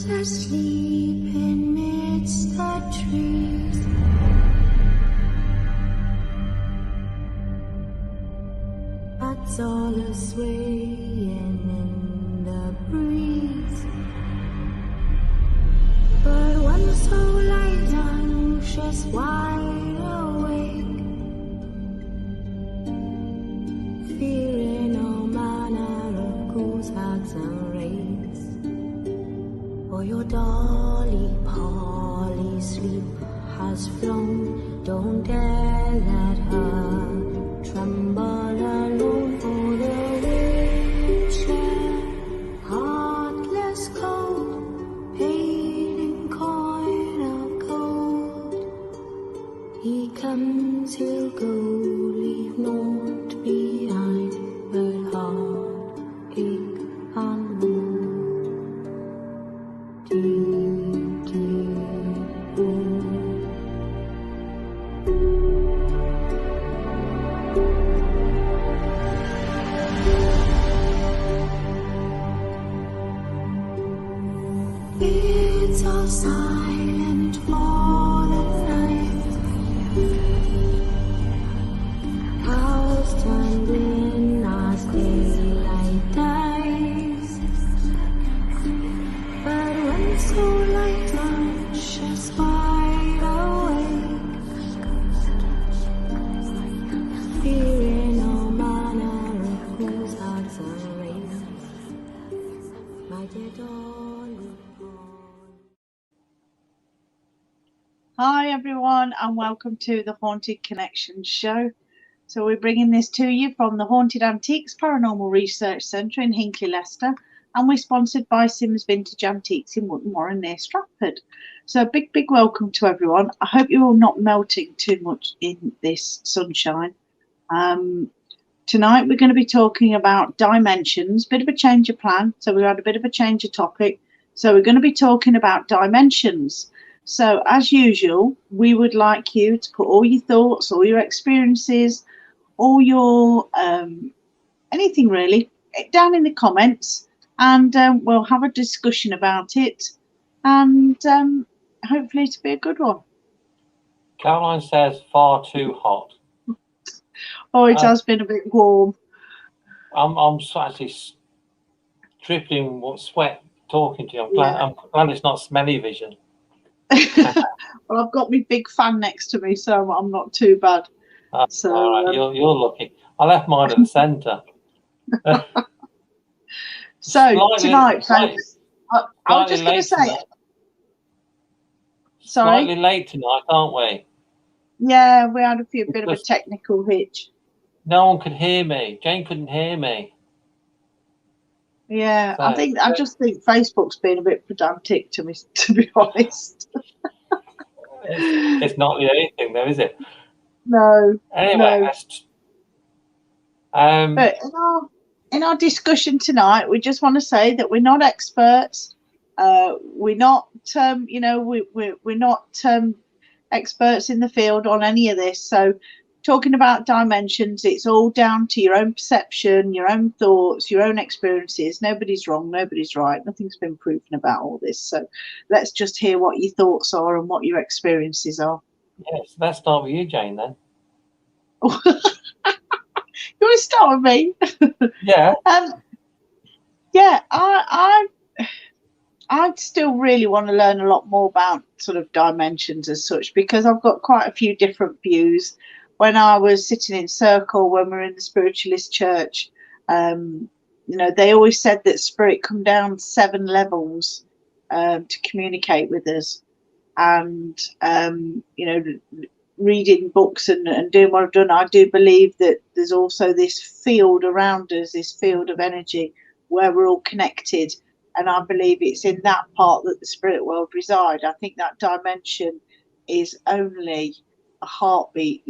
Crows asleep amidst the trees. Bats all are swaying in the breeze. But one soul lies anxious, wide awake, fearing all manner of ghouls, hags and wraiths. For your dolly Polly sleep has flown, don't dare let her tremble alone. For the witcher, heartless cold, paid in coin of gold. He comes, he'll go, leave naught behind but heartache and woe. Deep, deep woe. It's all silent for the night. House turned in as daylight dies. But when soullight launches wide awake, fearing all manner of ghouls, hags and wraiths, my dear Dolly. Hi everyone, and welcome to the Haunted Connection show. So we're bringing this to you from the Haunted Antiques Paranormal Research Centre in Hinckley, Leicester, and we're sponsored by Sims Vintage Antiques in Wootton Warren near Stratford. So a big welcome to everyone. I hope you're all not melting too much in this sunshine. Tonight we're going to be talking about dimensions, bit of a change of plan. So we had a bit of a change of topic. So we're going to be talking about dimensions. So as usual, we would like you to put all your thoughts, all your experiences, all your anything really down in the comments, and we'll have a discussion about it, and hopefully it'll be a good one. Caroline says far too hot. Oh, it has been a bit warm. I'm actually dripping with sweat talking to you. I'm glad it's not smelly vision. Well, I've got my big fan next to me, so I'm not too bad. So all right, you're lucky. I left mine at the centre. So tonight, folks, I was just going to say. Sorry. Slightly late tonight, aren't we? Yeah, we had a bit of a technical hitch. No one could hear me. Jane couldn't hear me. Yeah, so, I just think Facebook's been a bit pedantic to me, to be honest. It's not the only thing, though, is it? No. Anyway, no. But in our discussion tonight, we just want to say that we're not experts. We're not, we're not experts in the field on any of this. So, talking about dimensions, it's all down to your own perception, your own thoughts, your own experiences. Nobody's wrong, nobody's right. Nothing's been proven about all this. So let's just hear what your thoughts are and what your experiences are. Yes, let's start with you, Jane, then. You want to start with me? Yeah. Yeah, I still really want to learn a lot more about sort of dimensions as such, because I've got quite a few different views. When I was sitting in circle, when we were in the spiritualist church, they always said that spirit come down 7 levels to communicate with us. And, reading books and doing what I've done, I do believe that there's also this field around us, this field of energy where we're all connected. And I believe it's in that part that the spirit world reside. I think that dimension is only a heartbeat.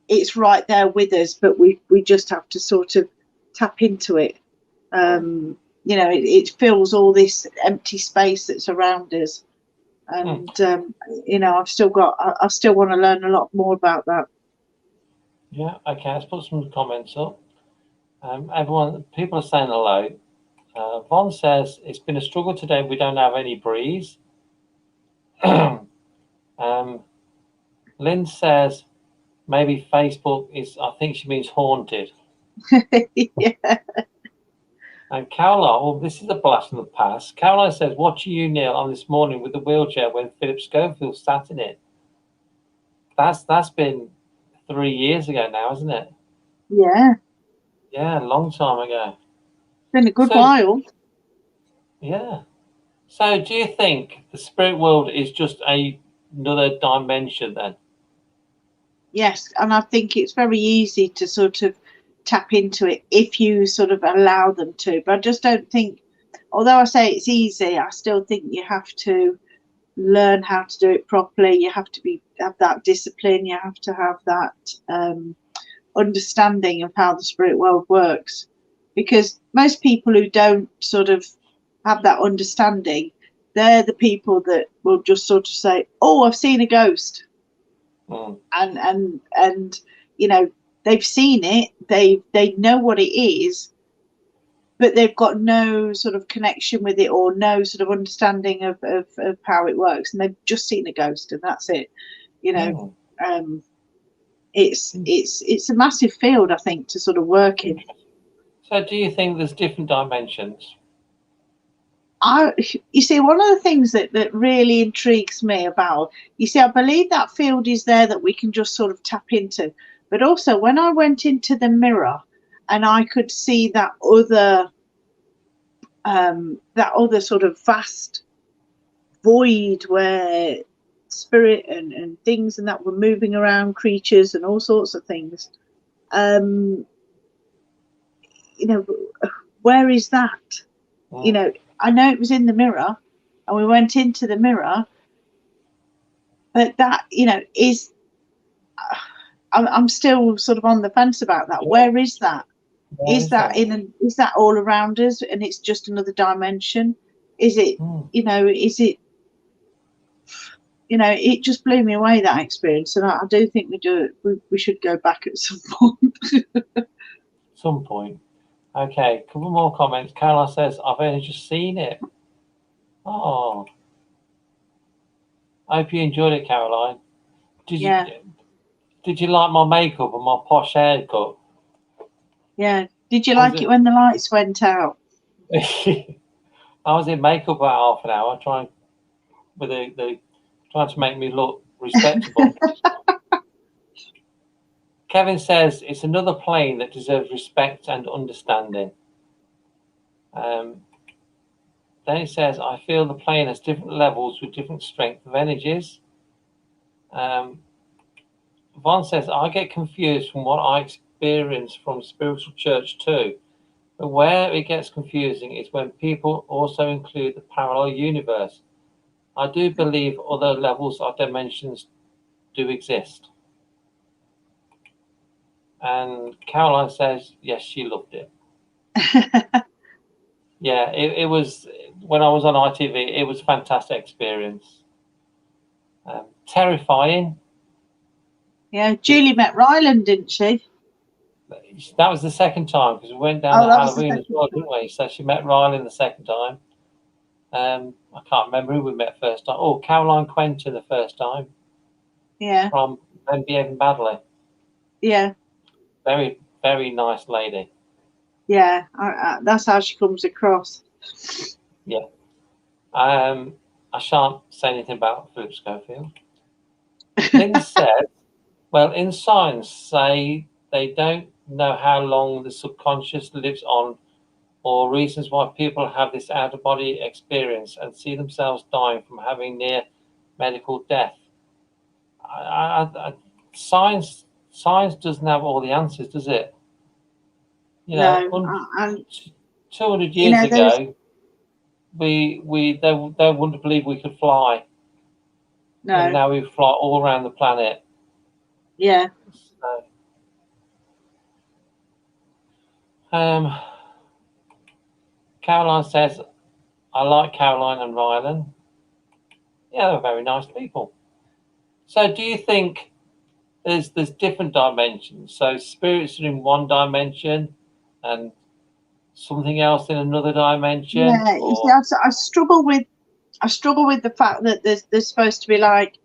It's right there with us, but we just have to sort of tap into it. It fills all this empty space that's around us, and I still want to learn a lot more about that. Yeah, okay, let's put some comments up. People are saying hello. Von says, it's been a struggle today. We don't have any breeze. Lynn says, maybe Facebook is, I think she means haunted. Yeah. And Caroline, well, this is a blast from the past. Caroline says, watching you, Neil, on this morning with the wheelchair when Philip Schofield sat in it. That's been 3 years ago now, isn't it? Yeah. Yeah, a long time ago. Been a good So, while. Yeah. So do you think the spirit world is just another dimension then? Yes, and I think it's very easy to sort of tap into it if you sort of allow them to. But I just don't think, although I say it's easy, I still think you have to learn how to do it properly. You have to have that discipline. You have to have that understanding of how the spirit world works. Because most people who don't sort of have that understanding, they're the people that will just sort of say, "Oh, I've seen a ghost." And you know, they've seen it, they know what it is, but they've got no sort of connection with it or no sort of understanding of how it works, and they've just seen a ghost and that's it, you know. It's a massive field, I think, to sort of work in. So do you think there's different dimensions? You see, one of the things that really intrigues me about, you see, I believe that field is there that we can just sort of tap into. But also, when I went into the mirror and I could see that other sort of vast void where spirit and things and that were moving around, creatures and all sorts of things, you know, where is that? You know, I know it was in the mirror and we went into the mirror, but that, you know, is, I'm still sort of on the fence about that. Where is that? Is that is that all around us and it's just another dimension? Is it, you know, it just blew me away, that experience. And I do think we should go back at some point. Okay, a couple more comments. Caroline says, I've only just seen it. Oh, I hope you enjoyed it, Caroline. Did you like my makeup and my posh haircut? Yeah. Did you like it when the lights went out? I was in makeup about half an hour trying to make me look respectable. Kevin says it's another plane that deserves respect and understanding. Then he says, I feel the plane has different levels with different strength of energies. Von says, I get confused from what I experience from spiritual church too. But where it gets confusing is when people also include the parallel universe. I do believe other levels or dimensions do exist. And Caroline says, yes, she loved it. Yeah, it was, when I was on ITV, it was a fantastic experience. Terrifying. Yeah, Julie met Ryland, didn't she? That was the second time because we went down at Halloween as well, didn't we? So she met Ryland the second time. I can't remember who we met first time. Oh, Caroline Quentin the first time. Yeah. From Men Behaving Badly. Yeah. Very, very nice lady. Yeah, that's how she comes across. Yeah. I shan't say anything about Philip Schofield. Lynn said, well, in science, say they don't know how long the subconscious lives on or reasons why people have this out-of-body experience and see themselves dying from having near medical death. Science doesn't have all the answers, does it? You know, 200 years ago, they wouldn't believe we could fly. No. And now we fly all around the planet. Yeah. So, Caroline says, I like Caroline and Ryland. Yeah, they're very nice people. So do you think there's different dimensions? So spirits are in one dimension and something else in another dimension? Yeah, you see, I struggle with the fact that there's supposed to be like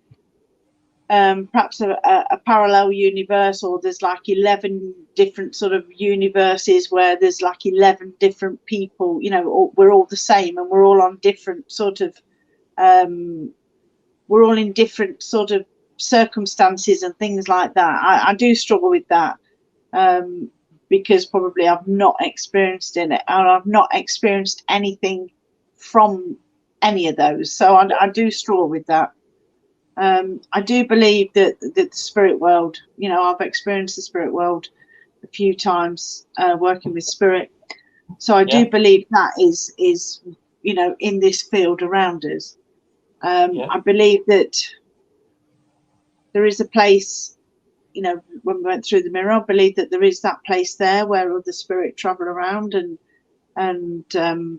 perhaps a parallel universe, or there's like 11 different sort of universes where there's like 11 different people, you know, we're all the same and we're all on different sort of we're all in different sort of circumstances and things like that. I do struggle with that, because probably I've not experienced it, and I've not experienced anything from any of those, so I do struggle with that. I do believe that the spirit world, you know, I've experienced the spirit world a few times, working with spirit. So I do believe that is, you know, in this field around us. I believe that there is a place, you know, when we went through the mirror, I believe that there is that place there where other spirit travel around, and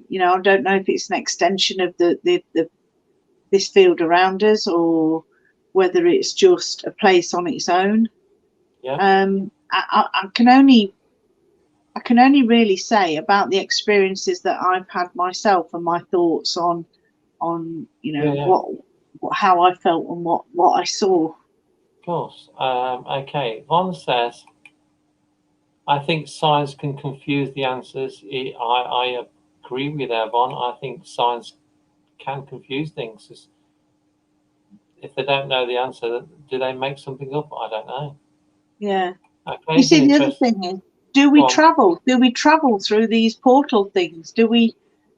you know, I don't know if it's an extension of this field around us, or whether it's just a place on its own. I can only really say about the experiences that I've had myself, and my thoughts on you know, how I felt and what I saw. Of course. Okay. Von says, I think science can confuse the answers. I agree with that, Von. I think science can confuse things. If they don't know the answer, do they make something up? I don't know. Yeah. Okay, you see, the other thing is, do we travel? Do we travel through these portal things? Do we,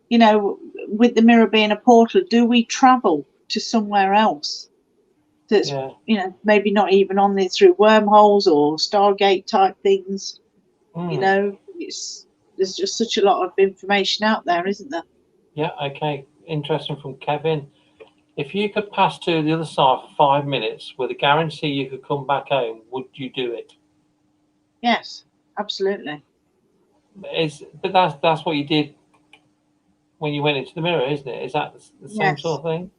you know, with the mirror being a portal, do we travel to somewhere else? That's, you know, maybe not even on there, through wormholes or Stargate type things. You know, there's just such a lot of information out there, isn't there? Yeah. Okay. Interesting from Kevin. If you could pass to the other side for 5 minutes with a guarantee you could come back home, would you do it? Yes, absolutely. But that's what you did when you went into the mirror, isn't it? Is that the same sort of thing?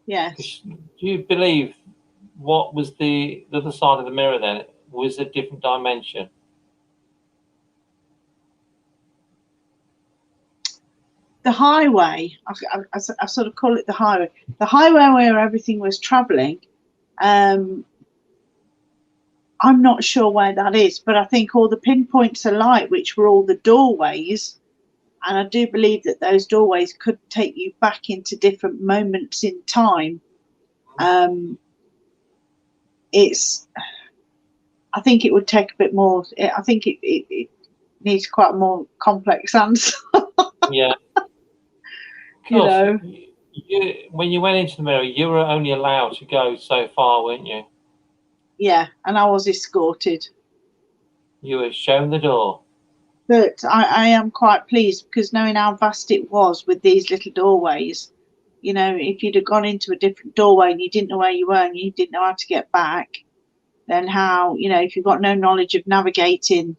Yes. Do you believe what was the other side of the mirror then? Was a different dimension? The highway, I sort of call it the highway where everything was traveling. I'm not sure where that is, but I think all the pinpoints of light, which were all the doorways, and I do believe that those doorways could take you back into different moments in time. I think it would take a bit more. I think it needs quite a more complex answer. Yeah. You know, when you went into the mirror, you were only allowed to go so far, weren't you? Yeah, and I was escorted. You were shown the door. But I am quite pleased, because knowing how vast it was with these little doorways, you know, if you'd have gone into a different doorway and you didn't know where you were and you didn't know how to get back, then how, you know, if you've got no knowledge of navigating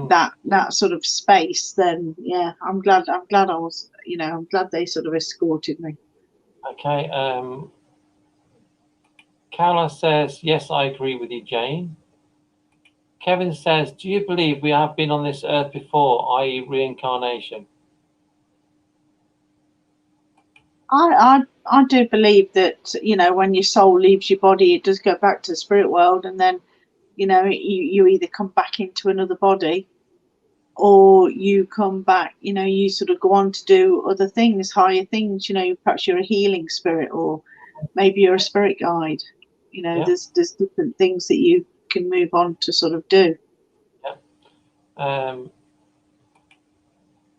that sort of space, then yeah, I'm glad I was, you know, I'm glad they sort of escorted me. Okay. Caroline says, yes, I agree with you, Jane. Kevin says, do you believe we have been on this earth before, i.e. reincarnation? I do believe that, you know, when your soul leaves your body, it does go back to the spirit world, and then, you know, you either come back into another body, or you come back, you know, you sort of go on to do other things, higher things, you know, perhaps you're a healing spirit, or maybe you're a spirit guide. You know, there's different things that you can move on to sort of do. Yeah.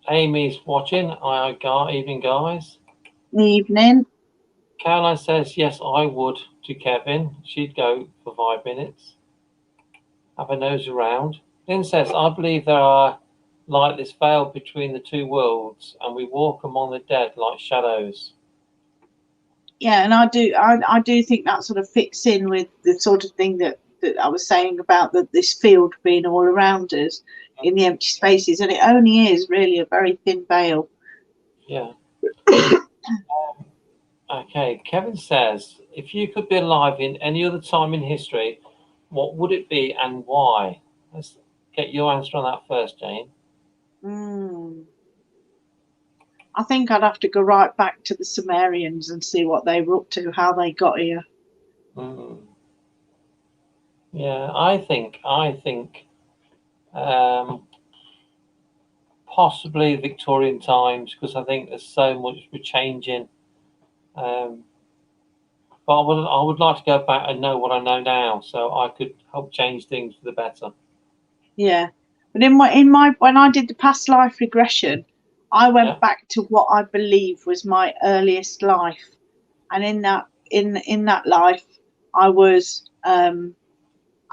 Amy's watching. Evening, guys. Evening. Caroline says, yes, I would, to Kevin. She'd go for 5 minutes. Have a nose around. Lynn says, I believe there are like this veil between the two worlds, and we walk among the dead like shadows. Yeah, and I do think that sort of fits in with the sort of thing that I was saying about this field being all around us in the empty spaces, and it only is really a very thin veil. Yeah. Okay, Kevin says, if you could be alive in any other time in history, what would it be and why? Let's get your answer on that first, Jane. I think I'd have to go right back to the Sumerians and see what they were up to, how they got here. Yeah, I think possibly Victorian times, because I think there's so much we're changing. But I would like to go back and know what I know now, so I could help change things for the better. Yeah, but in my when I did the past life regression, I went back to what I believe was my earliest life, and in that life, I was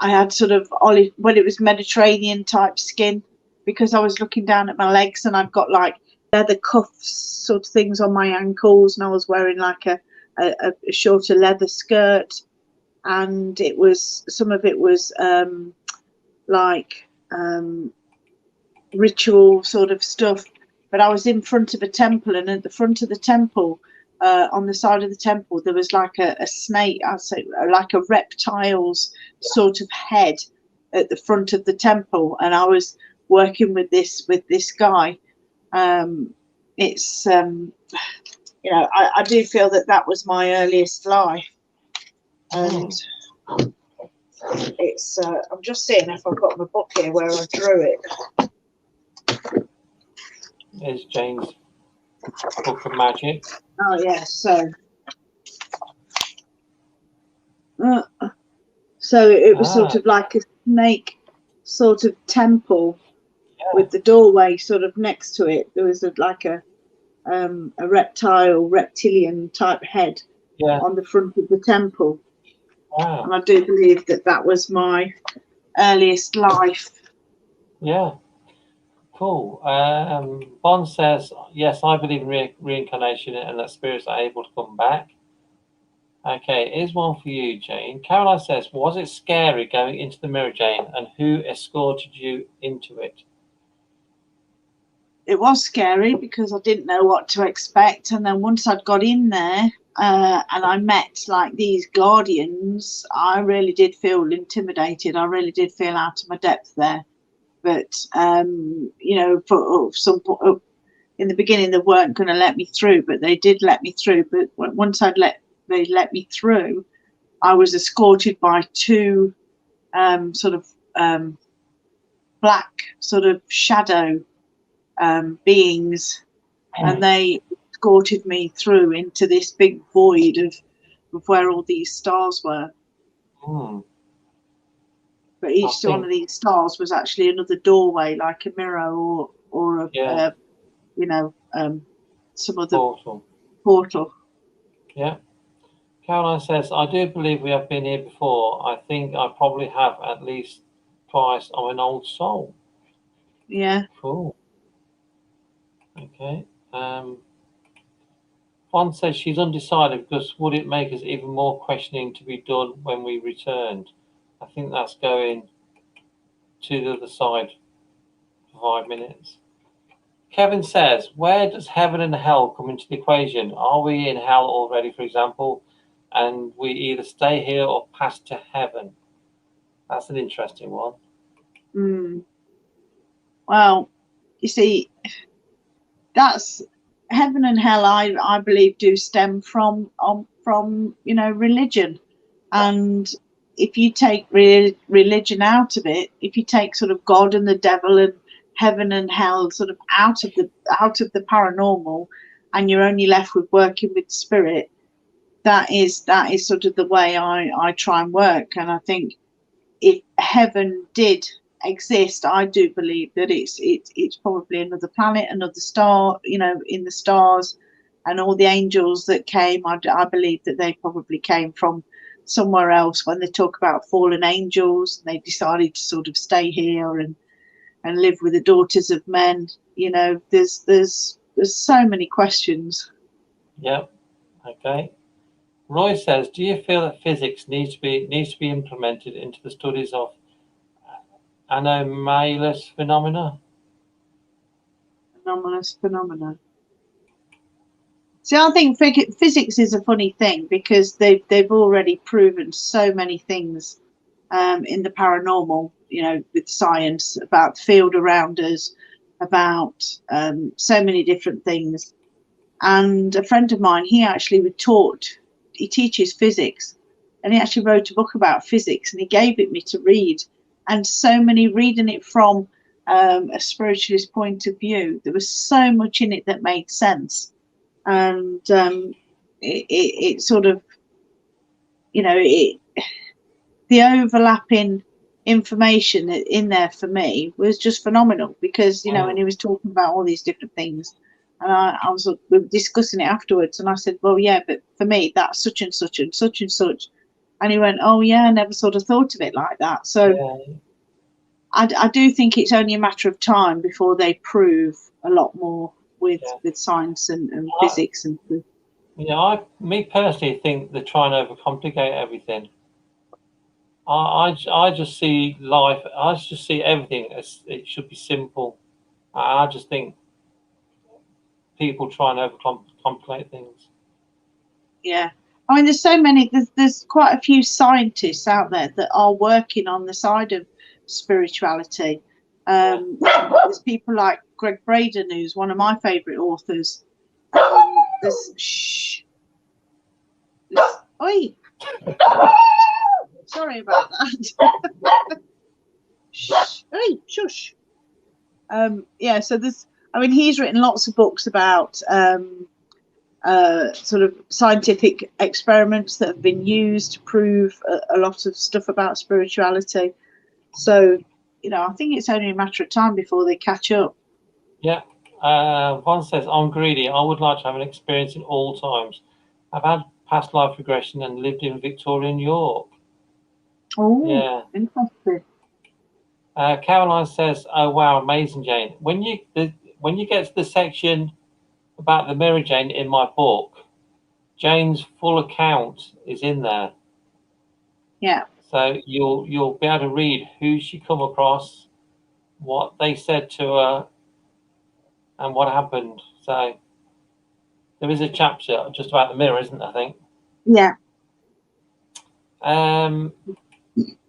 I had sort of olive, well, it was Mediterranean type skin, because I was looking down at my legs and I've got like leather cuffs sort of things on my ankles, and I was wearing like a shorter leather skirt, and it was, some of it was like ritual sort of stuff. But I was in front of a temple, and at the front of the temple, on the side of the temple, there was like a snake, I'd say like a reptile's sort of head at the front of the temple, and I was working with this guy. It's you know, I do feel that was my earliest life, and it's I'm just seeing if I've got my book here where I drew it. There's Jane's Book of Magic. Oh yeah, so it was sort of like a snake sort of temple, with the doorway sort of next to it. There was like a reptilian type head on the front of the temple. Wow. And I do believe that was my earliest life. Yeah. Cool. Bond says, yes, I believe in reincarnation and that spirits are able to come back. Okay, here's one for you, Jane. Caroline says, was it scary going into the mirror, Jane, and who escorted you into it? It was scary because I didn't know what to expect. And then once I'd got in there and I met like these guardians, I really did feel intimidated. I really did feel out of my depth there. But, you know, for some in the beginning, they weren't going to let me through, but they did let me through. But once they let me through, I was escorted by two sort of black sort of shadow beings, and they escorted me through into this big void of where all these stars were. But each one of these stars was actually another doorway, like a mirror or a you know, some other portal. Yeah. Caroline says, I do believe we have been here before. I think I probably have at least twice. I'm an old soul. Yeah. Cool. Okay. One says she's undecided because would it make us even more questioning to be done when we returned? I think that's going to the other side for 5 minutes. Kevin says, where does heaven and hell come into the equation? Are we in hell already, for example, and we either stay here or pass to heaven? That's an interesting one. Well, you see, that's heaven and hell. I believe do stem from you know, religion, and if you take religion out of it, if you take sort of God and the devil and heaven and hell sort of out of the paranormal, and you're only left with working with spirit, that is sort of the way I try and work. And I think if heaven did exist, I do believe that it's probably another planet, another star, you know, in the stars, and all the angels that came, I believe that they probably came from somewhere else. When they talk about fallen angels, they decided to sort of stay here and live with the daughters of men. You know, there's so many questions. Yep. Okay. Roy says, do you feel that physics needs to be implemented into the studies of anomalous phenomena? Anomalous phenomena. See, I think physics is a funny thing because they've already proven so many things in the paranormal, you know, with science, about the field around us, about so many different things. And a friend of mine, he teaches physics, and he actually wrote a book about physics, and he gave it me to read. And so many, reading it from a spiritualist point of view, there was so much in it that made sense. And it sort of, the overlapping information in there for me was just phenomenal, because when he was talking about all these different things, and we were discussing it afterwards, and I said, well, yeah, but for me that's such and such and such and such, and he went, oh yeah, I never sort of thought of it like that. So Yeah. I do think it's only a matter of time before they prove a lot more with science and physics and me personally think they're trying to overcomplicate everything. I just see life. I just see everything as it should be simple. I just think people try and overcomplicate things. Yeah, I mean, there's so many. There's quite a few scientists out there that are working on the side of spirituality. There's people like Greg Braden, who's one of my favourite authors. There's oi, sorry about that. Oi, shush. Yeah, so he's written lots of books about sort of scientific experiments that have been used to prove a lot of stuff about spirituality. So, I think it's only a matter of time before they catch up. Yeah. One says, I'm greedy. I would like to have an experience in all times. I've had past life regression and lived in Victorian York. Oh, yeah. Interesting. Caroline says, oh, wow, amazing, Jane. When you get to the section about the mirror, Jane, in my book, Jane's full account is in there. Yeah. So you'll be able to read who she come across, what they said to her, and what happened. So there is a chapter just about the mirror, isn't there, I think? Yeah.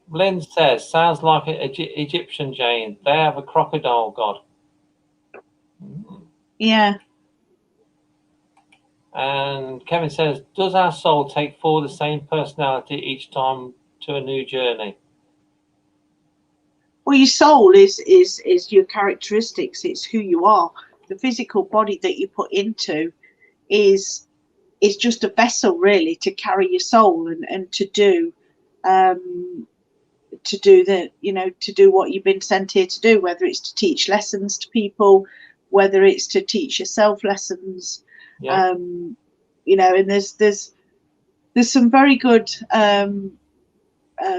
Lynn says, sounds like an Egyptian, Jane. They have a crocodile god. Yeah. And Kevin says, does our soul take forward the same personality each time to a new journey? Well, your soul is your characteristics. It's who you are. The physical body that you put into is just a vessel, really, to carry your soul and to do to do what you've been sent here to do, whether it's to teach lessons to people, whether it's to teach yourself lessons. Yeah. And there's some very good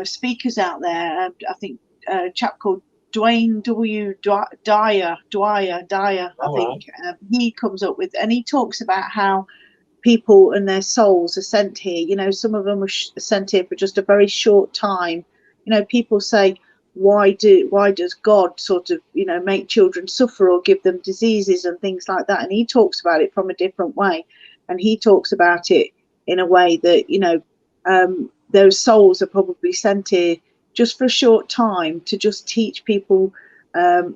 speakers out there. I think a chap called Dwayne W. Dyer, I think. He comes up with, and he talks about how people and their souls are sent here. Some of them are sent here for just a very short time. People say, why does God sort of make children suffer or give them diseases and things like that? And he talks about it from a different way, and he talks about it in a way that those souls are probably sent here just for a short time to just teach people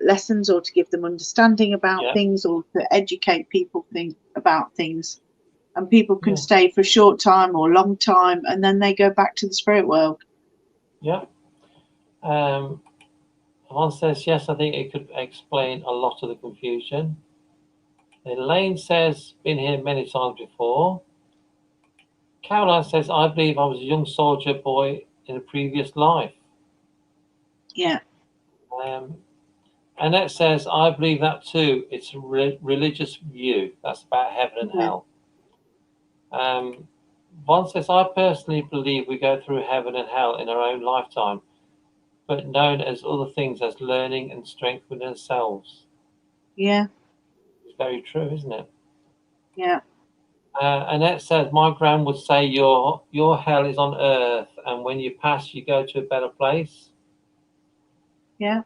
lessons, or to give them understanding about things, or to educate people about things. And people can stay for a short time or a long time, and then they go back to the spirit world. Yeah. One says, yes, I think it could explain a lot of the confusion. Elaine says, been here many times before. Caroline says, I believe I was a young soldier boy in a previous life. Yeah. Annette says, I believe that too. It's a religious view. That's about heaven and hell. One says, I personally believe we go through heaven and hell in our own lifetime, but known as other things as learning and strength within ourselves. Yeah. It's very true, isn't it? Yeah. Annette says, my gran would say your hell is on earth, and when you pass, you go to a better place. Yeah.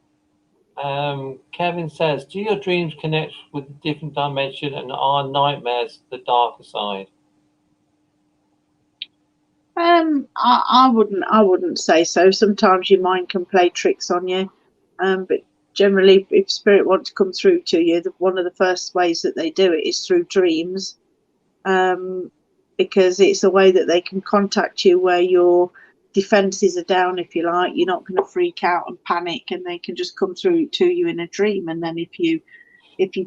Kevin says, do your dreams connect with a different dimension, and are nightmares the darker side? I wouldn't say so. Sometimes your mind can play tricks on you, but generally, if spirit want to come through to you, one of the first ways that they do it is through dreams, because it's a way that they can contact you where your defenses are down, if you like. You're not going to freak out and panic, and they can just come through to you in a dream. And then if you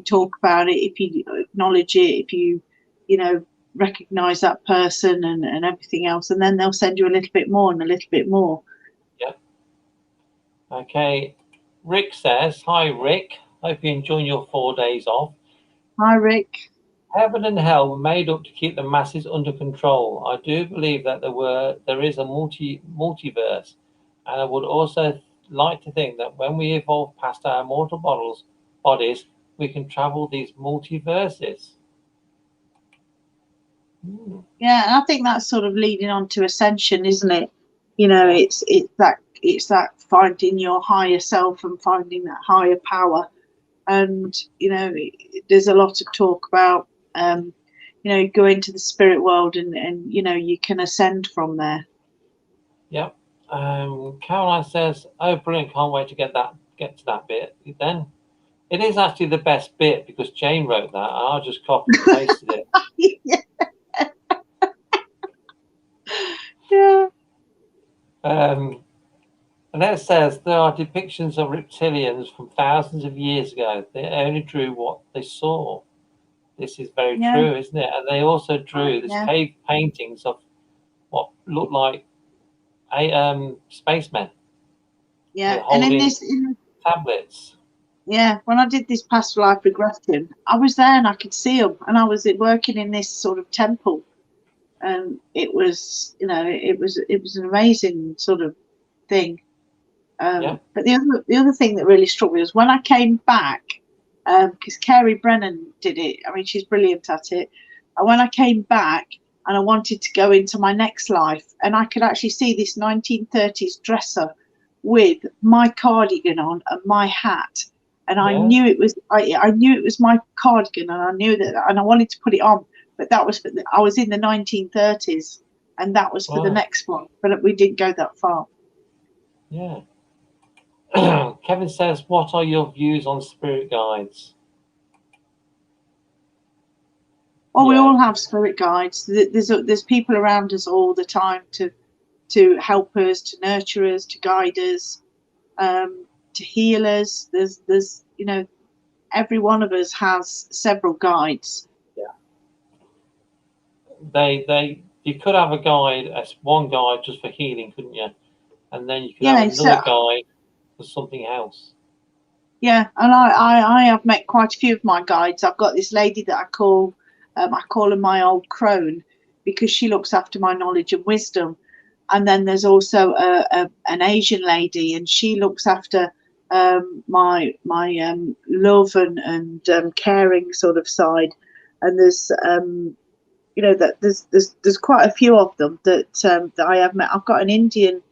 talk about it, if you acknowledge it, if you recognize that person and everything else, and then they'll send you a little bit more and a little bit more. Yeah. Okay. Rick says, "Hi, Rick. Hope you're enjoying your 4 days off." Hi, Rick. Heaven and hell were made up to keep the masses under control. I do believe that there is a multiverse, and I would also like to think that when we evolve past our mortal bodies, we can travel these multiverses. Yeah, and I think that's sort of leading on to ascension, isn't it? It's that finding your higher self and finding that higher power. And there's a lot of talk about go into the spirit world and you can ascend from there. Yep. Caroline says, "Oh, brilliant! Can't wait to get to that bit." Then it is actually the best bit because Jane wrote that. I just copied and pasted it. Yeah. And then it says there are depictions of reptilians from thousands of years ago. They only drew what they saw. This is very true, isn't it? And they also drew these cave paintings of what looked like spacemen. Yeah, and in tablets. Yeah, when I did this past life regression, I was there and I could see them, and I was working in this sort of temple, and it was it was an amazing sort of thing. But the other thing that really struck me was when I came back, because Carrie Brennan did it. I mean, she's brilliant at it. And when I came back and I wanted to go into my next life, and I could actually see this 1930s dresser with my cardigan on and my hat, and I knew it was I knew it was my cardigan, and I knew that, and I wanted to put it on, but that was I was in the 1930s, and that was for the next one, but we didn't go that far. Yeah. Kevin says, "What are your views on spirit guides?" Well, we all have spirit guides. There's people around us all the time to help us, to nurture us, to guide us, to heal us. There's every one of us has several guides. Yeah. You could have a guide as one guide just for healing, couldn't you? And then you could have another guide for something else. Yeah, and I have met quite a few of my guides. I've got this lady that I call her my old crone, because she looks after my knowledge and wisdom. And then there's also an Asian lady, and she looks after my love and caring sort of side. And there's there's quite a few of them that I have met. I've got an Indian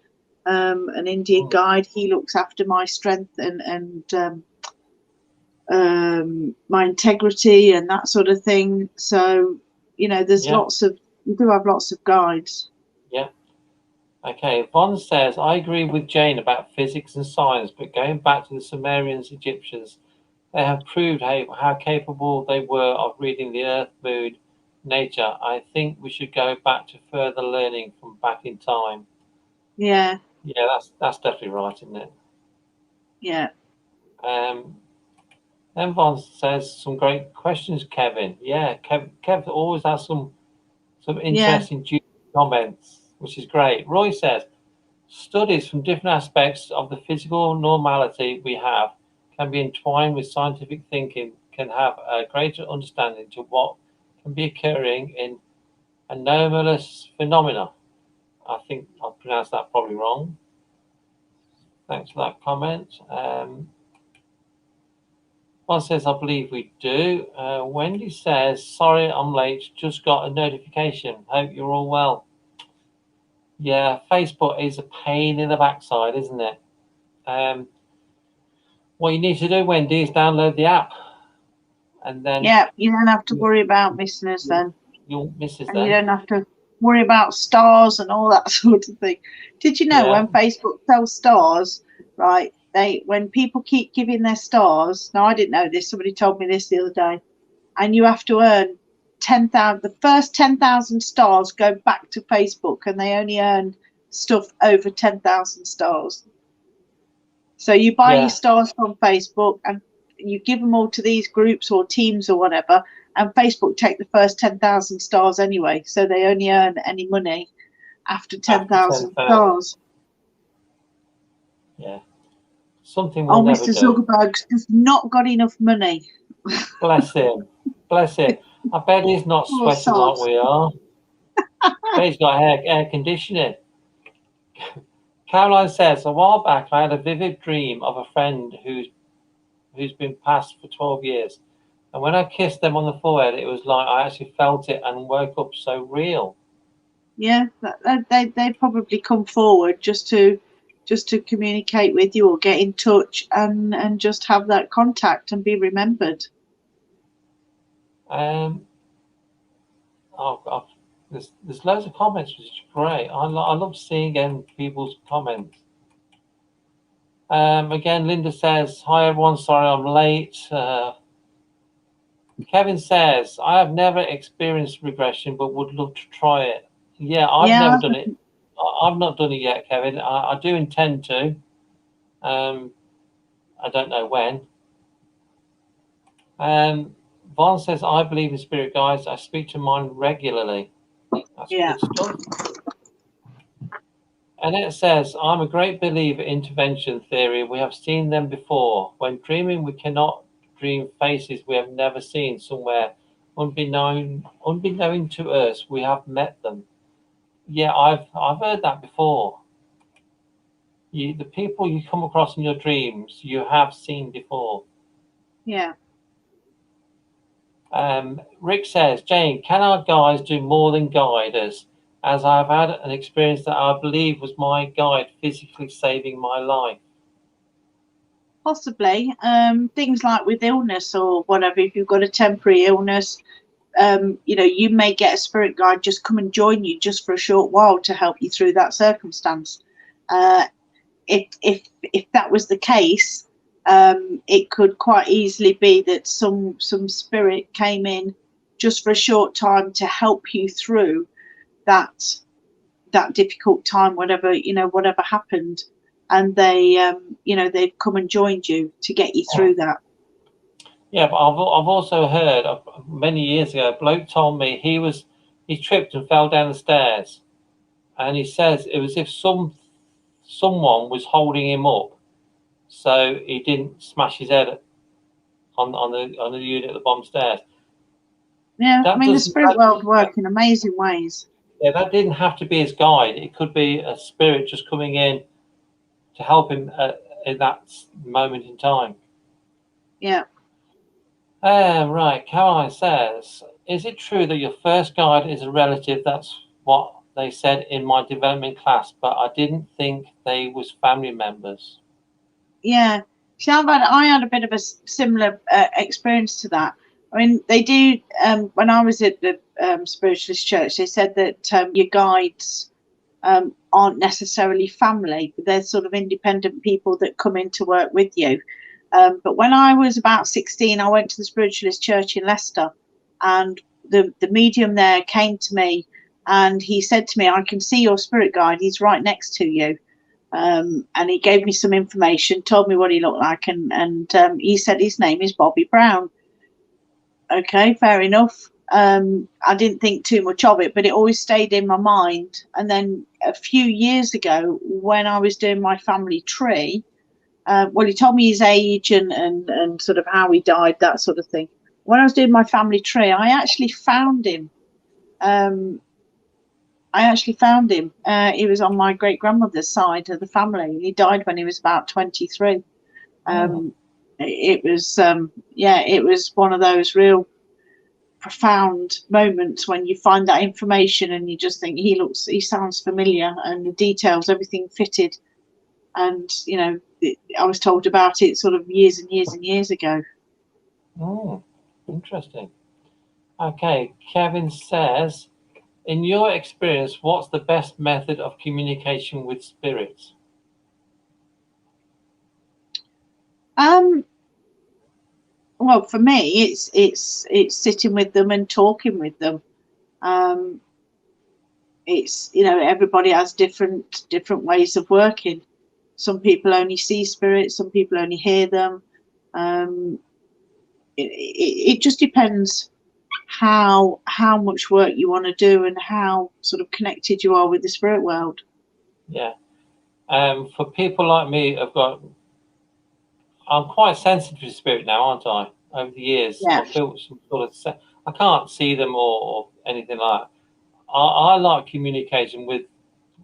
guide. He looks after my strength and my integrity and that sort of thing. So there's we do have lots of guides. Yeah. Okay, Von says, "I agree with Jane about physics and science, but going back to the Sumerians, Egyptians, they have proved how capable they were of reading the earth, mood, nature. I think we should go back to further learning from back in time." Yeah. Yeah, that's definitely right, isn't it? Yeah. Then Von says, "Some great questions, Kevin." Yeah, Kev always has some interesting comments, which is great. Roy says, "Studies from different aspects of the physical normality we have can be entwined with scientific thinking, can have a greater understanding to what can be occurring in anomalous phenomena." I think I pronounced that probably wrong. Thanks for that comment. One says, "I believe we do." Wendy says, "Sorry I'm late, just got a notification. Hope you're all well." Yeah, Facebook is a pain in the backside, isn't it? What you need to do, Wendy, is download the app. And then you don't have to worry about missing us then. You'll miss us and then. You don't have to worry about stars and all that sort of thing. Did you know when Facebook sells stars, right, when people keep giving their stars. Now I didn't know this. Somebody told me this the other day, and you have to earn 10,000. The first 10,000 stars go back to Facebook, and they only earn stuff over 10,000 stars. So you buy your stars from Facebook, and you give them all to these groups or teams or whatever, and Facebook take the first 10,000 stars anyway, so they only earn any money after 10,000 stars. Yeah, something we'll never Mr. Zuckerberg's just not got enough money. Bless him. Bless him. I bet he's not sweating like we are. I bet he's got air conditioning. Caroline says, a while back I had a vivid dream of a friend who's been passed for 12 years. And when I kissed them on the forehead, it was like I actually felt it and woke up so real. Yeah, they probably come forward just to communicate with you or get in touch and just have that contact and be remembered. There's loads of comments, which is great. I love seeing people's comments. Again, Linda says, hi everyone, sorry I'm late. Kevin says, I have never experienced regression, but would love to try it. Yeah, I've never done it. I've not done it yet, Kevin. I do intend to. I don't know when. Vaughn says, I believe in spirit guides. I speak to mine regularly. That's good stuff. And it says, I'm a great believer in intervention theory. We have seen them before. When dreaming, we cannot dream faces we have never seen somewhere. Unbeknown to us, we have met them. Yeah, I've heard that before. The people you come across in your dreams, you have seen before. Yeah. Rick says, Jane, can our guides do more than guide us? As I've had an experience that I believe was my guide physically saving my life. Possibly. Things like with illness or whatever, if you've got a temporary illness, you may get a spirit guide just come and join you just for a short while to help you through that circumstance. If that was the case, it could quite easily be that some spirit came in just for a short time to help you through that difficult time, whatever happened, and they've come and joined you to get you through that. Yeah, but I've also heard many years ago, a bloke told me he tripped and fell down the stairs, and he says it was as if someone was holding him up, so he didn't smash his head on the unit at the bottom stairs. Yeah, I mean the spirit world work in amazing ways. Yeah, that didn't have to be his guide. It could be a spirit just coming in to help him in that moment in time. Yeah. Right. Caroline says, is it true that your first guide is a relative? That's what they said in my development class, but I didn't think they was family members. Yeah. See, I had a bit of a similar experience to that. I mean, they do, when I was at the spiritualist church, they said that your guides aren't necessarily family, but they're sort of independent people that come in to work with you. But when I was about 16, I went to the spiritualist church in Leicester, and the medium there came to me and he said to me, I can see your spirit guide. He's right next to you. And he gave me some information, told me what he looked like, and he said his name is Bobby Brown. Okay, fair enough. I didn't think too much of it, but it always stayed in my mind. And then a few years ago, when I was doing my family tree, he told me his age and sort of how he died, that sort of thing. When I was doing my family tree, I actually found him. He was on my great grandmother's side of the family. He died when he was about 23. It was one of those real profound moments when you find that information and you just think he sounds familiar, and the details, everything fitted. And I was told about it sort of years and years and years ago. Oh, interesting. Okay, Kevin says, in your experience, what's the best method of communication with spirits? well, for me, it's sitting with them and talking with them. It's, you know, everybody has different ways of working. Some people only see spirits, some people only hear them. It just depends how much work you want to do and how sort of connected you are with the spirit world. Yeah. For people like me, I'm quite sensitive to spirit now, aren't I? Over the years, Yeah. I've built some sort of. I can't see them or anything like that. I like communicating with,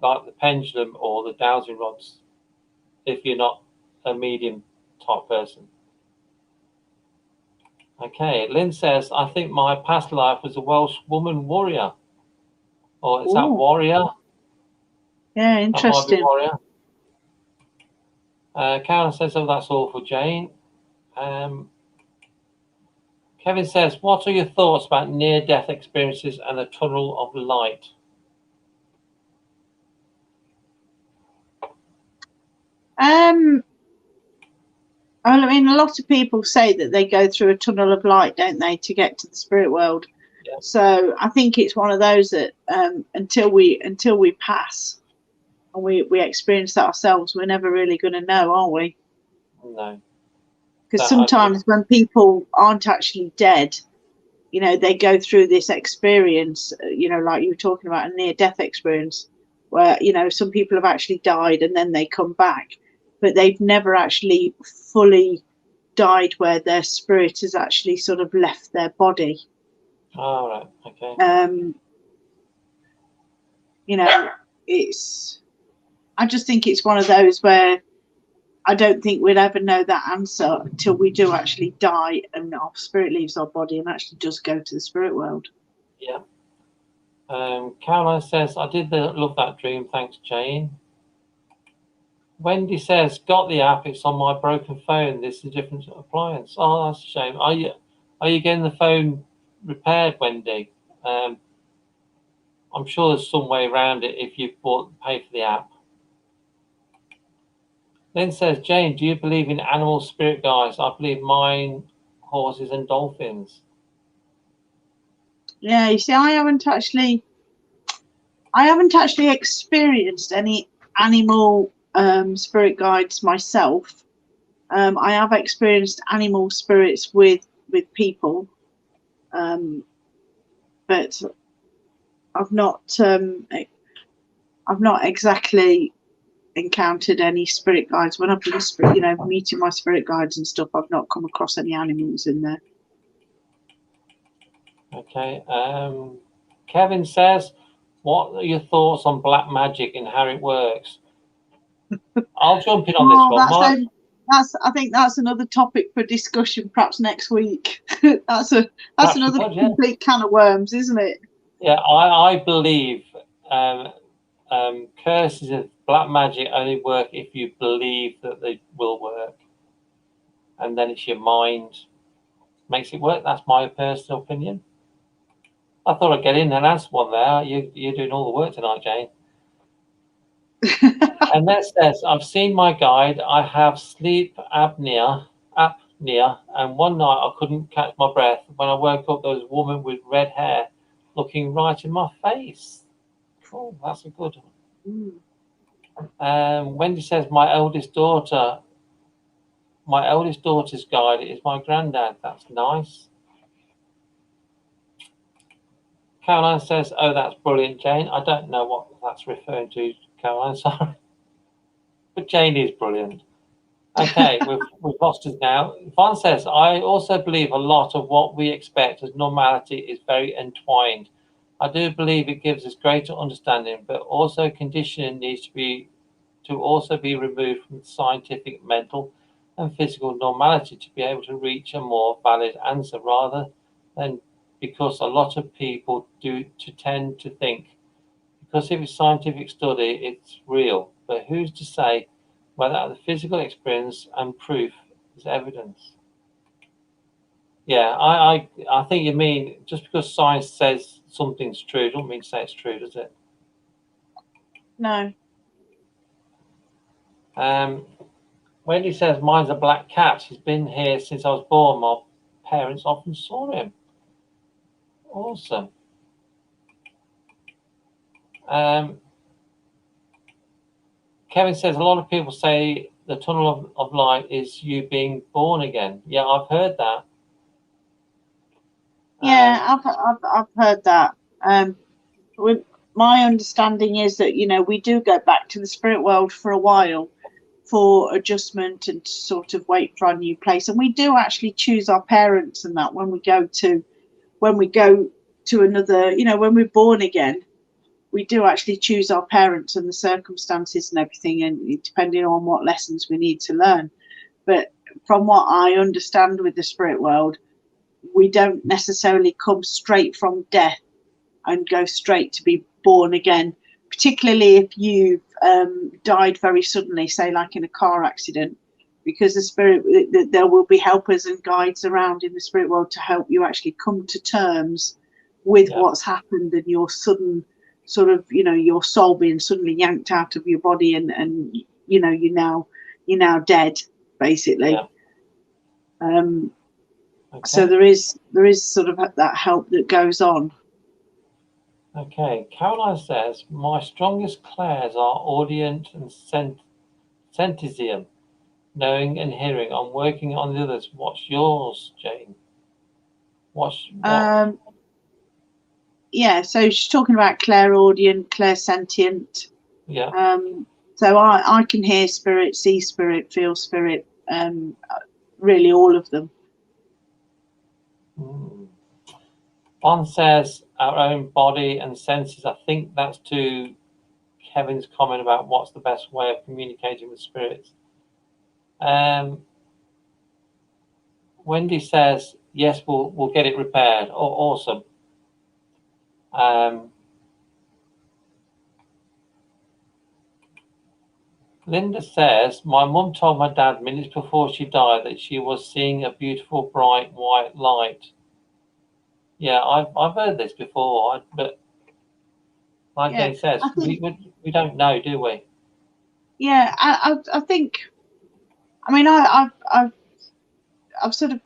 like, the pendulum or the dowsing rods. If you're not a medium type person. Okay, Lynn says, I think my past life was a Welsh woman warrior. Or is that Ooh. warrior? Yeah, That might be interesting. warrior. Karen says, oh, that's all for Jane. Kevin says, what are your thoughts about near-death experiences and the tunnel of light? I mean, a lot of people say that they go through a tunnel of light, don't they, to get to the spirit world. Yeah. So I think it's one of those that until we pass and we experience that ourselves, we're never really going to know, are we? No. Because sometimes when people aren't actually dead, you know, they go through this experience, you know, like you were talking about, a near-death experience, where, you know, some people have actually died and then they come back, but they've never actually fully died where their spirit has actually sort of left their body. All right. Okay. You know, I just think it's one of those where I don't think we'll ever know that answer until we do actually die and our spirit leaves our body and actually does go to the spirit world. Yeah. Caroline says, I did love that dream. Thanks, Jane. Wendy says, got the app. It's on my broken phone. This is a different appliance. Oh, that's a shame. Are you getting the phone repaired, Wendy? I'm sure there's some way around it if you've paid for the app. Lynn says, Jane, do you believe in animal spirit guides? I believe mine, horses and dolphins. Yeah, you see, I haven't actually experienced any animal spirit guides myself. I have experienced animal spirits with people, but I've not exactly encountered any spirit guides. When I've been meeting my spirit guides and stuff, I've not come across any animals in there. Okay. Kevin says, what are your thoughts on black magic and how it works? I'll jump in on this one. I think that's another topic for discussion, perhaps next week. that's another complete can of worms, isn't it? Yeah, I believe curses of black magic only work if you believe that they will work, and then it's your mind makes it work. That's my personal opinion. I thought I'd get in and answer one there. You're doing all the work tonight, Jane. And that says, I've seen my guide. I have sleep apnea, and one night I couldn't catch my breath. When I woke up, there was a woman with red hair looking right in my face. Cool, that's a good one. Wendy says, my eldest daughter's guide is my granddad. That's nice. Caroline says, oh, that's brilliant, Jane. I don't know what that's referring to, Caroline, sorry. But Jane is brilliant. Okay, we've lost us now. Yvonne says, I also believe a lot of what we expect as normality is very entwined. I do believe it gives us greater understanding, but also conditioning needs to also be removed from scientific, mental, and physical normality to be able to reach a more valid answer, rather than because a lot of people tend to think, because if it's scientific study, it's real. But who's to say whether the physical experience and proof is evidence? Yeah, I think you mean just because science says something's true, doesn't mean to say it's true, does it? No. Wendy says, mine's a black cat. She's been here since I was born. My parents often saw him. Awesome. Kevin says a lot of people say the tunnel of light is you being born again. Yeah, I've heard that. Yeah, I've heard that. With my understanding is that, you know, we do go back to the spirit world for a while for adjustment and to sort of wait for our new place, and we do actually choose our parents and that when we go to another, you know, when we're born again, we do actually choose our parents and the circumstances and everything, and depending on what lessons we need to learn. But from what I understand with the spirit world, we don't necessarily come straight from death and go straight to be born again, particularly if you've died very suddenly, say like in a car accident, because the spirit, there will be helpers and guides around in the spirit world to help you actually come to terms with what's happened and your sudden sort of, you know, your soul being suddenly yanked out of your body, and you know, you're now dead, basically. Okay. So there is sort of that help that goes on. Okay, Caroline says, my strongest clairs are audient and sentisium, knowing and hearing. I'm working on the others. What's yours, Jane? What? Yeah, so she's talking about clairaudient, clairsentient. Yeah. So I can hear spirit, see spirit, feel spirit, really all of them. One says our own body and senses. I think that's to Kevin's comment about what's the best way of communicating with spirits. Wendy says, yes, we'll get it repaired. Oh, awesome. Linda says, my mum told my dad minutes before she died that she was seeing a beautiful, bright, white light. Yeah, I've heard this before, but like Jane says, we don't know, do we? Yeah, I think, I mean, I've sort of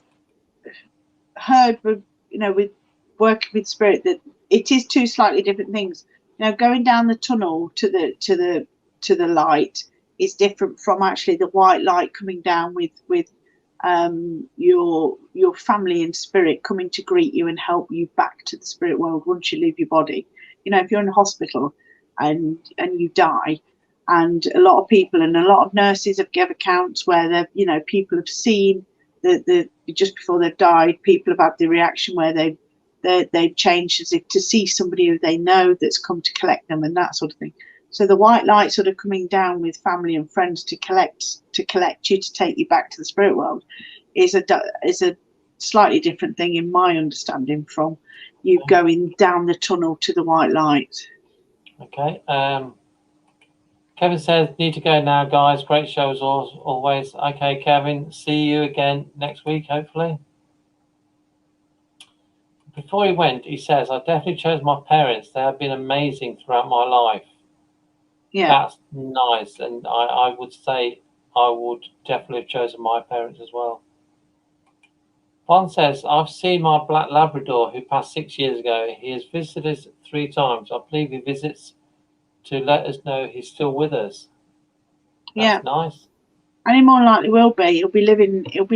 heard with, you know, with working with spirit, that it is two slightly different things. You know, going down the tunnel to the light is different from actually the white light coming down with your family and spirit coming to greet you and help you back to the spirit world once you leave your body. You know, if you're in a hospital and you die, and a lot of people and a lot of nurses have given accounts where they've, you know, people have seen the just before they've died, people have had the reaction where they've changed as if to see somebody who they know that's come to collect them and that sort of thing. So the white light sort of coming down with family and friends to collect you, to take you back to the spirit world, is a slightly different thing in my understanding from you going down the tunnel to the white light. Okay. Kevin says, need to go now, guys. Great show as always. Okay, Kevin, see you again next week, hopefully. Before he went, he says, I definitely chose my parents. They have been amazing throughout my life. Yeah. That's nice. And I would say I would definitely have chosen my parents as well. One says, I've seen my black Labrador who passed 6 years ago. He has visited us 3 times. I believe he visits to let us know he's still with us. That's nice. And he more likely will be. He'll be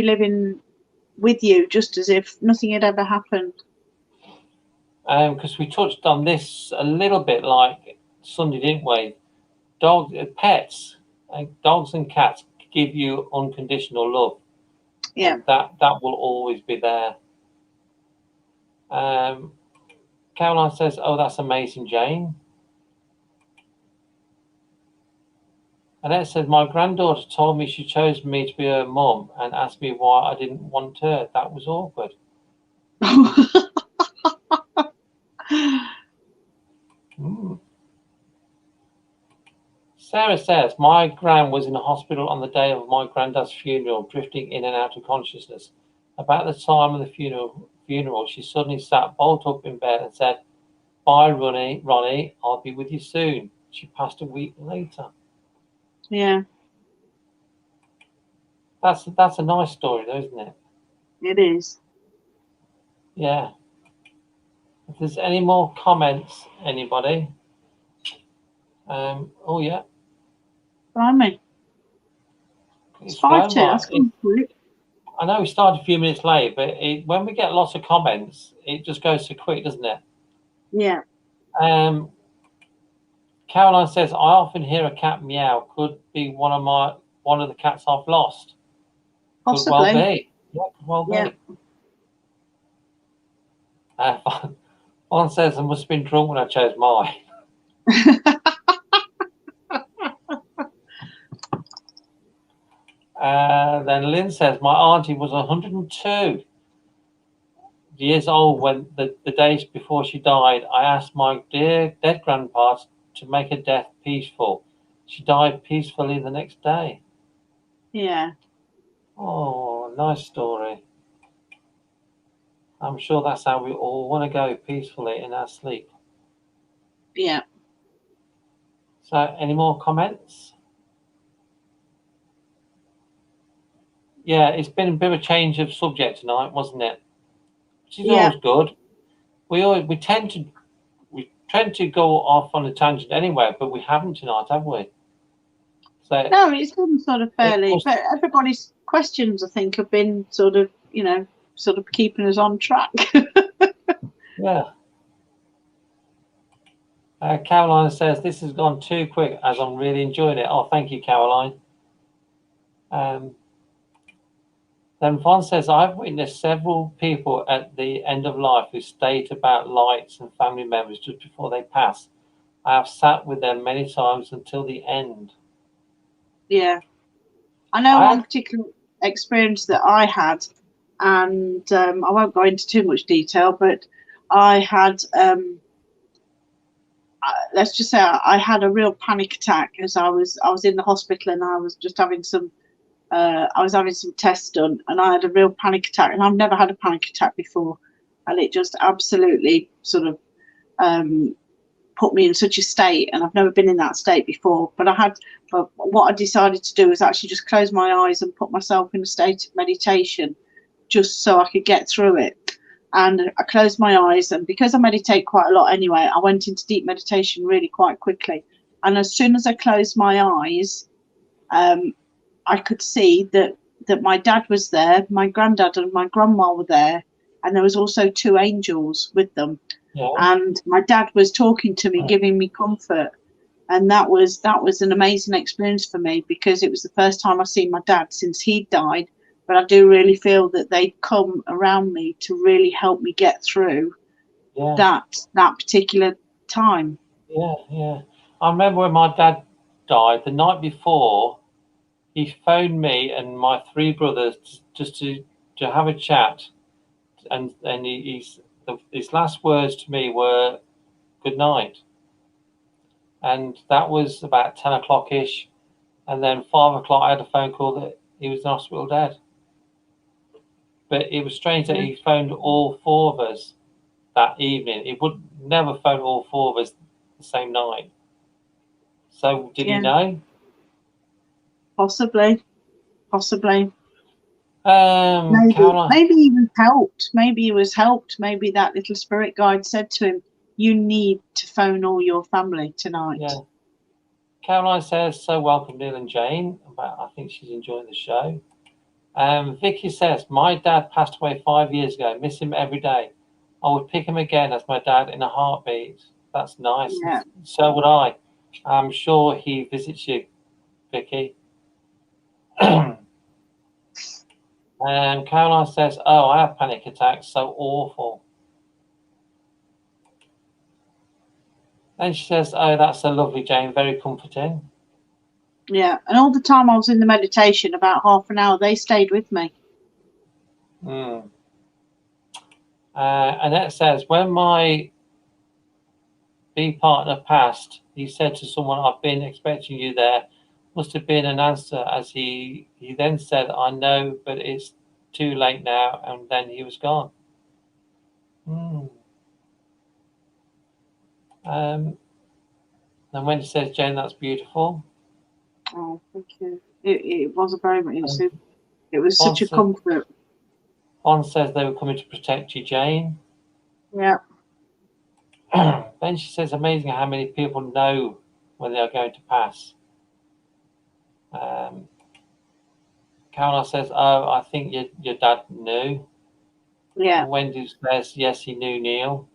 living with you just as if nothing had ever happened. Because we touched on this a little bit like Sunday, didn't we? Pets, dogs and cats give you unconditional love. Yeah. And that will always be there. Caroline says, oh, that's amazing, Jane. Annette says, my granddaughter told me she chose me to be her mum and asked me why I didn't want her. That was awkward. Sarah says, my gran was in the hospital on the day of my granddad's funeral, drifting in and out of consciousness. About the time of the funeral, she suddenly sat bolt up in bed and said, bye, Ronnie, I'll be with you soon. She passed a week later. Yeah. That's a nice story, though, isn't it? It is. Yeah. If there's any more comments, anybody? Oh yeah, Blimey. it's It's flown 5-2. by. That's gone quick. I know we started a few minutes late, but when we get lots of comments, it just goes so quick, doesn't it? Yeah. Caroline says, I often hear a cat meow. Could be one of the cats I've lost. Could well Possibly. be. Yeah, could well Yeah. be. One says I must have been drunk when I chose mine. Then Lynn says, my auntie was 102 years old when the days before she died. I asked my dear dead grandpa to make her death peaceful. She died peacefully the next day. Yeah. Oh, nice story. I'm sure that's how we all want to go, peacefully in our sleep. Yeah. So, any more comments? Yeah, it's been a bit of a change of subject tonight, wasn't it? Which is always good. We tend to go off on a tangent anyway, but we haven't tonight, have we? So No, it's been sort of fairly, was, but everybody's questions, I think, have been sort of, sort of keeping us on track. yeah. Caroline says, this has gone too quick as I'm really enjoying it. Oh, thank you, Caroline. Then Von says, I've witnessed several people at the end of life who state about lights and family members just before they pass. I have sat with them many times until the end. Yeah. I know one particular experience that I had, and I won't go into too much detail, but I had, let's just say I had a real panic attack as I was in the hospital, and I was just having some tests done, and I had a real panic attack, and I've never had a panic attack before, and it just absolutely sort of put me in such a state, and I've never been in that state before. But what I decided to do was actually just close my eyes and put myself in a state of meditation, just so I could get through it. And I closed my eyes, and because I meditate quite a lot anyway, I went into deep meditation really quite quickly. And as soon as I closed my eyes, I could see that my dad was there, my granddad and my grandma were there, and there was also 2 angels with them. Yeah. And my dad was talking to me, giving me comfort, and that was an amazing experience for me, because it was the first time I've seen my dad since he died. But I do really feel that they'd come around me to really help me get through that particular time. Yeah. I remember when my dad died, the night before, he phoned me and my 3 brothers just to have a chat, and his last words to me were good night, and that was about 10 o'clock ish, and then 5 o'clock I had a phone call that he was in hospital dead. But it was strange that he phoned all 4 of us that evening. He would never phone all 4 of us the same night. So did he know? Possibly. Maybe Maybe he was helped. Maybe that little spirit guide said to him, you need to phone all your family tonight. Yeah. Caroline says, so welcome, Neil and Jane. I think she's enjoying the show. Vicky says, my dad passed away 5 years ago. Miss him every day. I would pick him again as my dad in a heartbeat. That's nice. Yeah. So would I. I'm sure he visits you, Vicky. Caroline says, oh, I have panic attacks. So awful. Then she says, oh, that's so lovely, Jane. Very comforting. Yeah. And all the time I was in the meditation, about half an hour, they stayed with me. Annette says, when my B partner passed, he said to someone, I've been expecting you there. Must have been an answer, as he then said, I know, but it's too late now. And then he was gone. And Wendy says, Jane, that's beautiful. Oh, thank you. It was a very much. It was such a comfort. One says they were coming to protect you, Jane. Yeah. Then she says, amazing how many people know when they are going to pass. Caroline says, oh, I think your dad knew. Yeah. And Wendy says, yes, he knew Neil.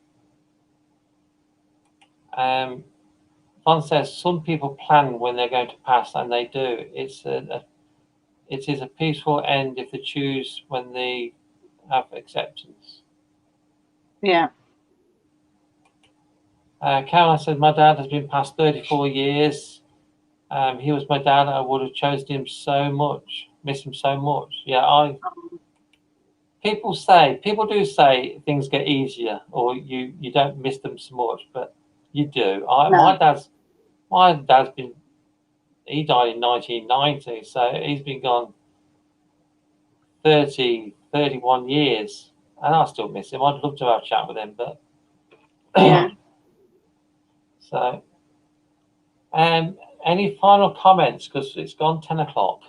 Von says, some people plan when they're going to pass, and they do. It is a peaceful end if they choose when they have acceptance. Yeah. Caroline says, my dad has been passed 34 years. He was my dad. I would have chosen him so much, miss him so much. Yeah, people do say things get easier, or you don't miss them so much, but you do. No. My dad's been, he died in 1990, so he's been gone 31 years, and I still miss him. I'd love to have a chat with him, but Yeah. So, any final comments? Because it's gone 10 o'clock,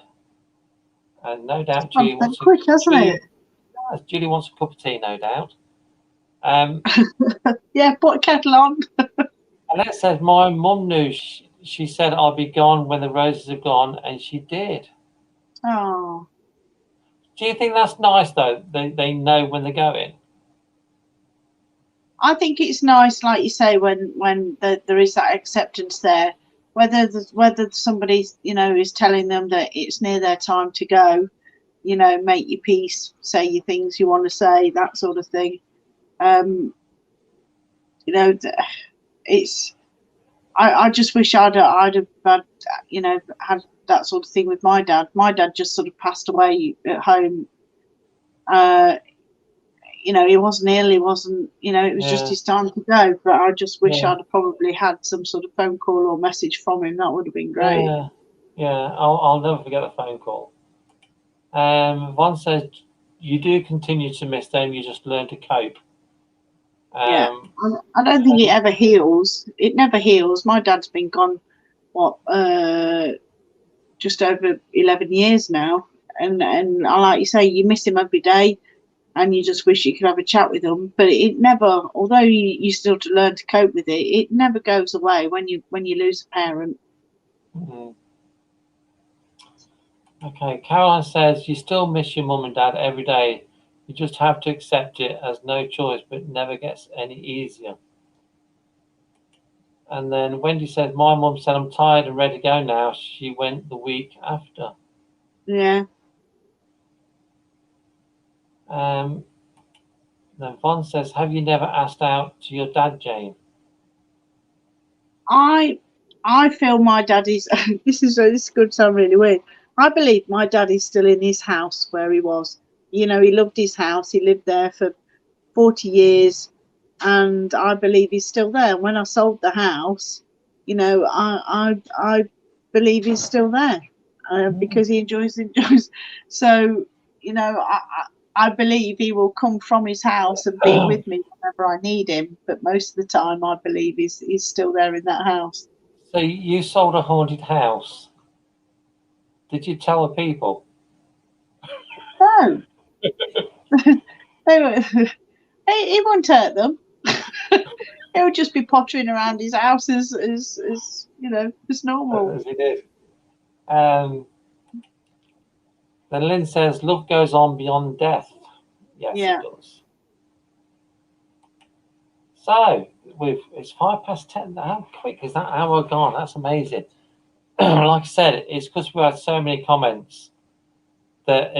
and no doubt Julie wants quick, hasn't it? Julie wants a cup of tea, no doubt. Yeah, put a kettle on. Annette says, my mum knew. She said, I'll be gone when the roses are gone, and she did. Oh. Do you think that's nice, though? They know when they're going? I think it's nice, like you say, when there is that acceptance there. Whether somebody, is telling them that it's near their time to go, make your peace, say your things you want to say, that sort of thing. It's. I just wish I'd have had, had that sort of thing with my dad. My dad just sort of passed away at home. He wasn't ill, it was just his time to go. But I just wish I'd have probably had some sort of phone call or message from him. That would have been great. Yeah. I'll never forget the phone call. One says, you do continue to miss them, you just learn to cope. I don't think it ever heals. It never heals. My dad's been gone, just over 11 years now. And I like you say, you miss him every day. And you just wish you could have a chat with them, but it never. Although you still to learn to cope with it, it never goes away when you lose a parent. Mm-hmm. Okay, Caroline says you still miss your mum and dad every day. You just have to accept it as no choice, but it never gets any easier. And then Wendy said, my mum said I'm tired and ready to go now. She went the week after. Yeah. Then Von says, have you never asked out to your dad, Jane? I feel my dad is. This could sound really weird. I believe my dad is still in his house where he was. He loved his house. He lived there for 40 years, and I believe he's still there. When I sold the house, I believe he's still there because he enjoys. So, I believe he will come from his house and be with me whenever I need him. But most of the time, I believe he's still there in that house. So you sold a haunted house. Did you tell the people? No. He won't hurt them. He'll just be pottering around his house as normal. As he did. Then Lynn says, love goes on beyond death. Yes, it does. So, it's 10:05. How quick is that hour gone? That's amazing. Like I said, it's because we had so many comments that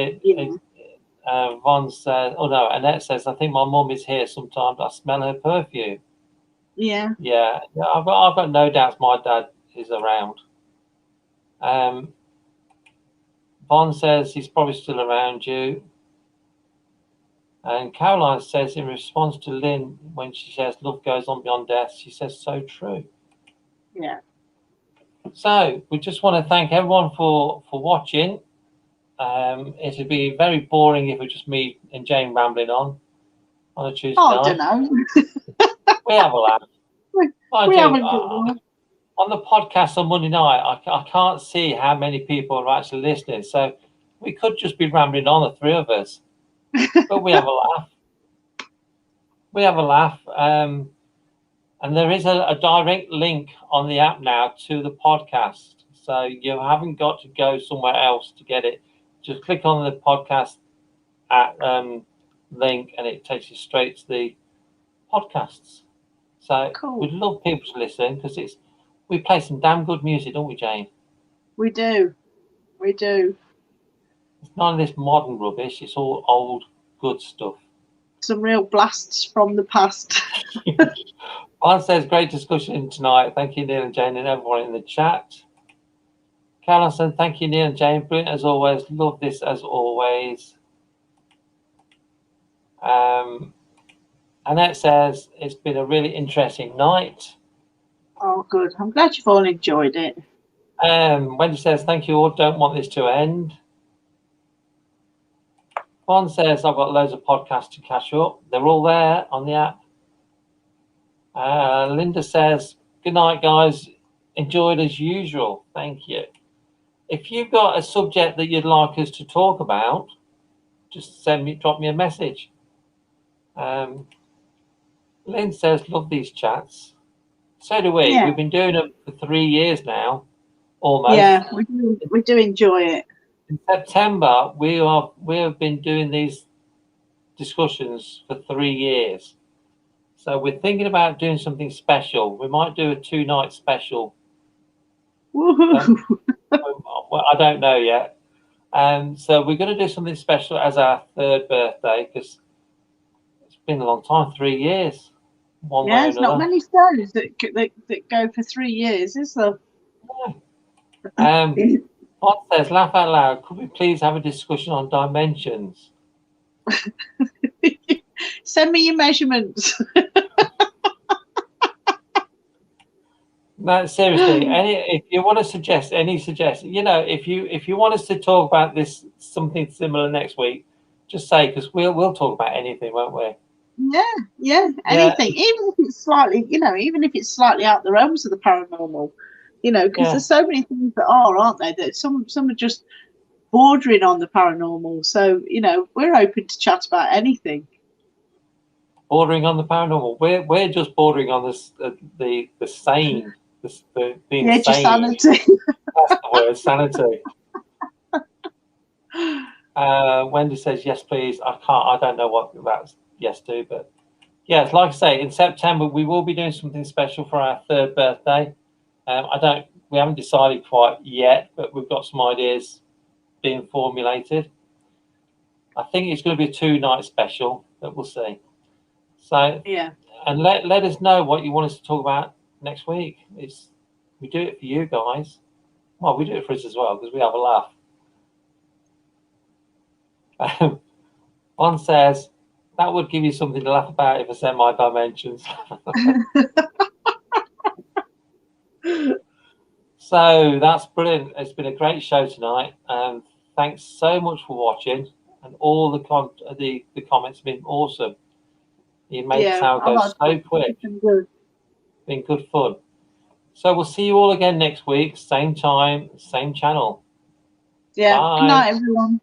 Von says, Annette says, I think my mum is here sometimes. I smell her perfume. Yeah. I've got no doubts my dad is around. Von says he's probably still around you. And Caroline says in response to Lynn, when she says love goes on beyond death, she says so true. Yeah. So we just want to thank everyone for watching. It'd be very boring if it was just me and Jane rambling on a Tuesday night. I don't know. We have a laugh. We haven't done on the podcast on Monday night, I can't see how many people are actually listening. So we could just be rambling on, the three of us. but we have a laugh. We have a laugh. And there is a direct link on the app now to the podcast. So you haven't got to go somewhere else to get it. Just click on the podcast link and it takes you straight to the podcasts. So Cool. we'd love people to listen because we play some damn good music, don't we, Jane? We do. It's none of this modern rubbish. It's all old, good stuff. Some real blasts from the past. Juan says, great discussion tonight. Thank you, Neil and Jane, and everyone in the chat. Carlson, thank you, Neil and Jane. Brilliant as always. Love this as always. Annette says, it's been a really interesting night. Oh, good. I'm glad you've all enjoyed it. Wendy says, thank you all. Don't want this to end. Juan says, I've got loads of podcasts to catch up. They're all there on the app. Linda says, good night, guys. Enjoyed as usual. Thank you. If you've got a subject that you'd like us to talk about, just drop me a message. Lynn says, love these chats. So do we. Yeah. We've been doing them for 3 years now, almost. Yeah, we do enjoy it. In September, we have been doing these discussions for 3 years. So we're thinking about doing something special. We might do a 2-night special. Woohoo! Well, I don't know yet. So we're going to do something special as our 3rd birthday because it's been a long time, 3 years. One way or There's not another. many shows that go for 3 years, is there? What says, laugh out loud, could we please have a discussion on dimensions? Send me your measurements. No, seriously, if you want to suggest if you want us to talk about this something similar next week, just say, because we'll talk about anything, won't we? Yeah, anything, even if it's slightly out the realms of the paranormal, because there's so many things that aren't there? That some are just bordering on the paranormal. So we're open to chat about anything. Bordering on the paranormal. We're just bordering on this the sane, being just sane. sanity. That's the word, sanity. Wendy says, yes, please. I don't know what that's yes to, but yes, like I say, in September we will be doing something special for our 3rd birthday. We haven't decided quite yet, but we've got some ideas being formulated. I think it's going to be a 2-night special, but we'll see. So yeah, and let us know what you want us to talk about next week. We do it for you guys. Well, we do it for us as well because we have a laugh. One says, that would give you something to laugh about if I said my dimensions. So that's brilliant. It's been a great show tonight. Thanks so much for watching, and all the comments have been awesome. You made the sound go so quick. Been good fun. So we'll see you all again next week, same time, same channel. Yeah. Bye. Good night, everyone.